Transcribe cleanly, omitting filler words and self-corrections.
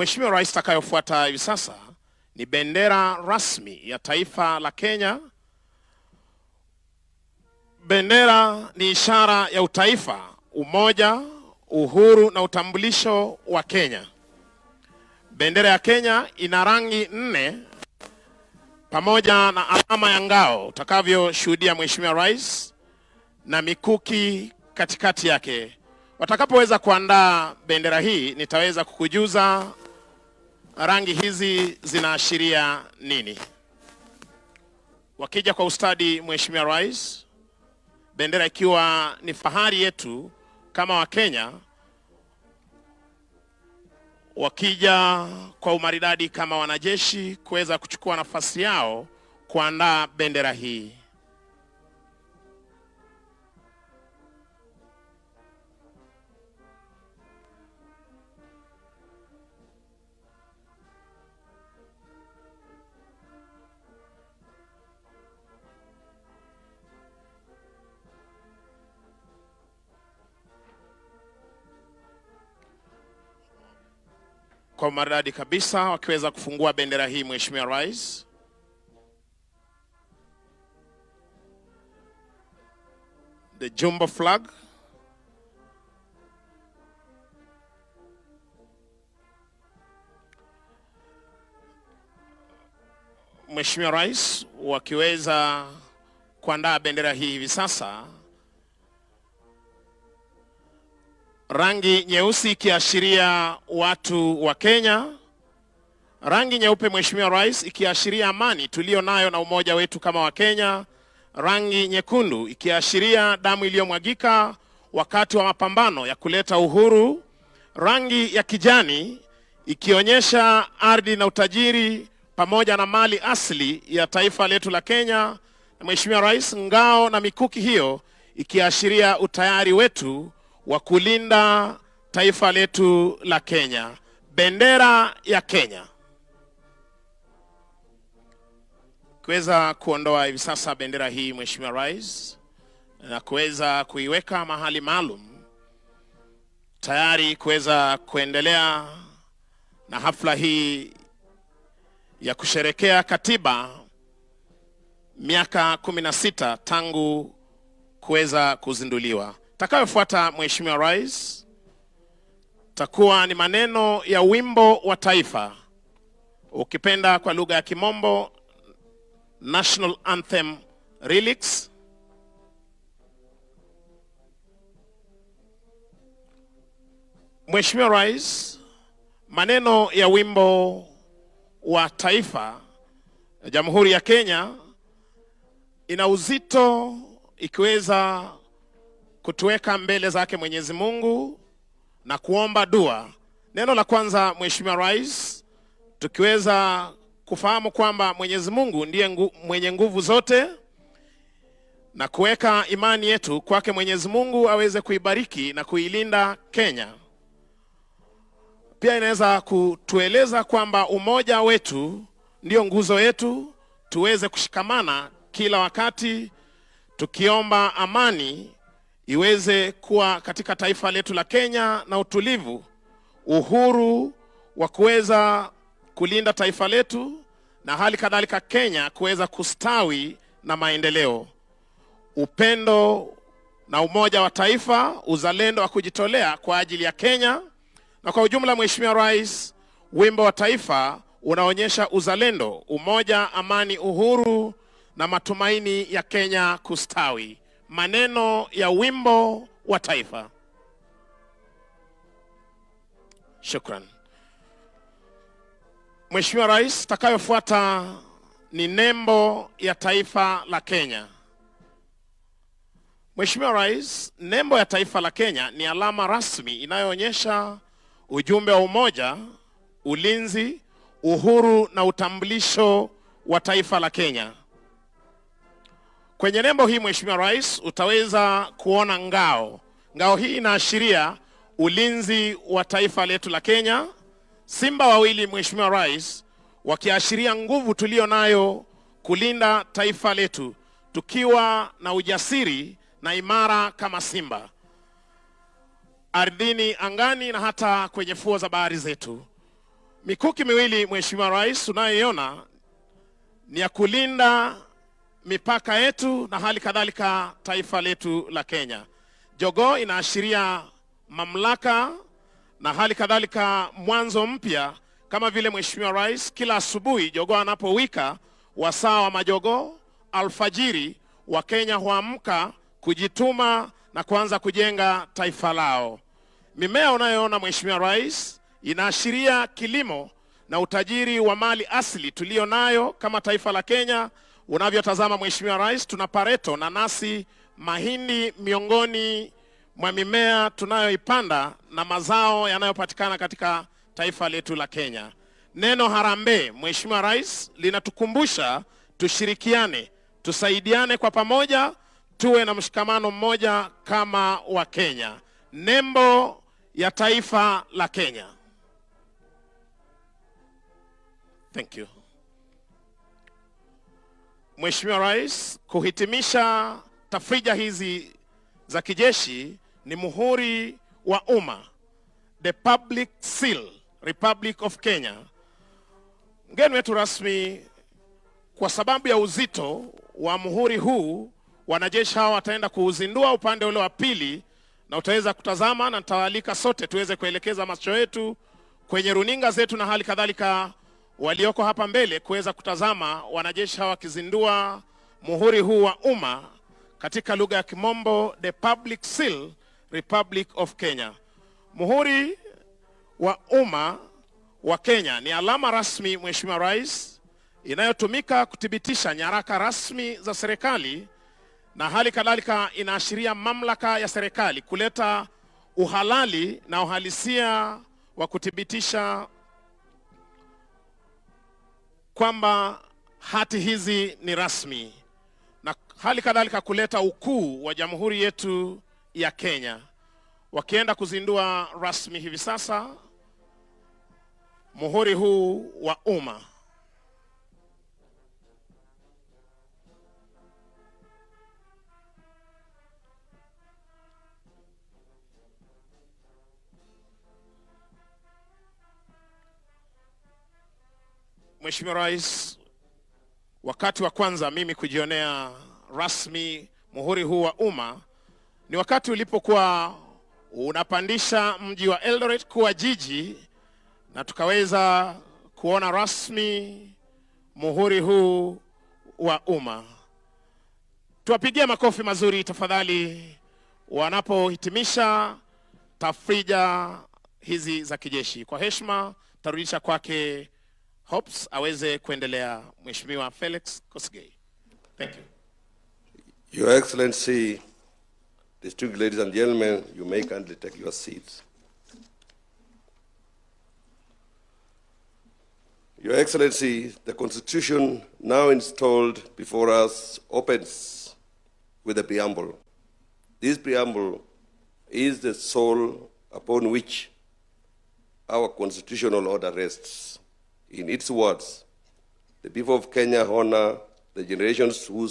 Mheshimiwa Rais, takayofuata hivi sasa ni bendera rasmi ya taifa la Kenya. Bendera ni ishara ya utaifa, umoja, uhuru na utambulisho wa Kenya. Bendera ya Kenya ina rangi 4 pamoja na alama ya ngao utakavyoshuhudia Mheshimiwa Rais na mikuki katikati yake. Watakapoweza kuandaa bendera hii, nitaweza kukujuza rangi hizi zinaashiria nini. Wakija kwa ustadi Mheshimiwa Rais, bendera ikiwa ni fahari yetu kama Wakenya, wakija kwa umaridadi kama wanajeshi kuweza kuchukua nafasi yao kuandaa bendera hii. Kwa umaridadi kabisa wakiweza kufungua bendera hii Mheshimiwa Rais. The jumbo flag. Mheshimiwa Rais wakiweza kuandaa bendera hii hivi sasa. Rangi nyeusi ikiashiria watu wa Kenya. Rangi nyeupe Mheshimiwa Rais ikiashiria amani tulio nayo na umoja wetu kama wa Kenya. Rangi nyekundu ikiashiria damu iliyomwagika wakati wa mapambano ya kuleta uhuru. Rangi ya kijani ikionyesha ardhi na utajiri pamoja na mali asili ya taifa letu la Kenya. Na Mheshimiwa Rais, ngao na mikuki hiyo ikiashiria utayari wetu wa kulinda taifa letu la Kenya. Bendera ya Kenya. Kuweza kuondoa hivi sasa bendera hii Mheshimiwa Rais na kuweza kuiweka mahali maalum tayari kuweza kuendelea na hafla hii ya kusherekea katiba miaka 16 tangu kuweza kuzinduliwa. Takayofuata Mheshimiwa Rais takuwa ni maneno ya wimbo wa taifa, ukipenda kwa lugha ya Kimombo National Anthem Lyrics. Mheshimiwa Rais, maneno ya wimbo wa taifa ya Jamhuri ya Kenya ina uzito ikiweza kutuweka mbele zake Mwenyezi Mungu na kuomba dua. Neno la kwanza Mheshimiwa Rais, tukiweza kufahamu kwamba Mwenyezi Mungu ndiye mwenye nguvu zote na kuweka imani yetu kwake Mwenyezi Mungu aweze kuibariki na kuilinda Kenya. Pia inaweza kutueleza kwamba umoja wetu ndio nguzo yetu, tuweze kushikamana kila wakati tukiomba amani iweze kuwa katika taifa letu la Kenya na utulivu, uhuru wa kuweza kulinda taifa letu na hali kadhalika Kenya kuweza kustawi na maendeleo. Upendo na umoja wa taifa, uzalendo wa kujitolea kwa ajili ya Kenya. Na kwa ujumla Mheshimiwa Rais, wimbo wa taifa unaonyesha uzalendo, umoja, amani, uhuru na matumaini ya Kenya kustawi. Maneno ya wimbo wa taifa. Shukran. Mheshimiwa Rais, takayofuata ni nembo ya taifa la Kenya. Mheshimiwa Rais, nembo ya taifa la Kenya ni alama rasmi inayoonyesha ujumbe wa umoja, ulinzi, uhuru na utambulisho wa taifa la Kenya. Kwenye nembo hii Mheshimiwa Rais utaweza kuona ngao. Ngao hii inaashiria ulinzi wa taifa letu la Kenya. Simba wawili Mheshimiwa Rais wakiashiria nguvu tulio nayo kulinda taifa letu, tukiwa na ujasiri na imara kama simba. Ardhini, angani na hata kwenye fuo za bahari zetu. Mikuki miwili Mheshimiwa Rais unayoiona ni ya kulinda mipaka yetu na hali kadhalika taifa letu la Kenya. Jogoo inaashiria mamlaka na hali kadhalika mwanzo mpya, kama vile Mheshimiwa Rais kila asubuhi jogoo anapowika wasaa wa majogoo alfajiri, wa Kenya huamka kujituma na kuanza kujenga taifa lao. Mimea unayoona Mheshimiwa Rais inaashiria kilimo na utajiri wa mali asili tulio nayo kama taifa la Kenya. Unavyotazama Mheshimiwa Rais, tuna pareto, nanasi, mahindi miongoni mwa mimea tunayoipanda na mazao yanayopatikana katika taifa letu la Kenya. Neno harambee Mheshimiwa Rais linatukumbusha tushirikiane, tusaidiane kwa pamoja, tuwe na mshikamano mmoja kama wa Kenya. Nembo ya taifa la Kenya. Thank you. Mheshimiwa Rais, kuhitimisha tafrija hizi za kijeshi ni muhuri wa umma, the public seal, Republic of Kenya. Mgeni wetu rasmi, kwa sababu ya uzito wa muhuri huu, wanajeshi hawa wataenda kuuzindua upande ule wa pili na utaweza kutazama, na nitawaalika sote tuweze kuelekeza macho yetu kwenye runinga zetu na hali kadhalika walioko hapa mbele kuweza kutazama wanajeshi hawa wakizindua muhuri huu wa umma, katika lugha ya Kimombo the public seal, Republic of Kenya. Muhuri wa umma wa Kenya ni alama rasmi Mheshimiwa Rais inayotumika kuthibitisha nyaraka rasmi za serikali, na hali kadhalika inaashiria mamlaka ya serikali kuleta uhalali na uhalisia wa kuthibitisha kwamba hati hizi ni rasmi, na hali kadhalika kuleta ukuu wa jamhuri yetu ya Kenya. Wakienda kuzindua rasmi hivi sasa muhuri huu wa umma. Mheshimiwa Rais, wakati wa kwanza mimi kujionea rasmi muhuri huu wa umma ni wakati ulipokuwa unapandisha mji wa Eldoret kuwa jiji, na tukaweza kuona rasmi muhuri huu wa umma. Tuwapigie makofi mazuri tafadhali wanapohitimisha tafrija hizi za kijeshi. Kwa heshima tarudisha kwake Hobbs aweze kuendelea. Mheshimiwa Felix Kosgei. Thank you. Your Excellency, distinguished ladies and gentlemen, you may kindly take your seats. Your Excellency, the Constitution now installed before us opens with a preamble. This preamble is the soul upon which our constitutional order rests. In its words, the people of Kenya honor the generations whose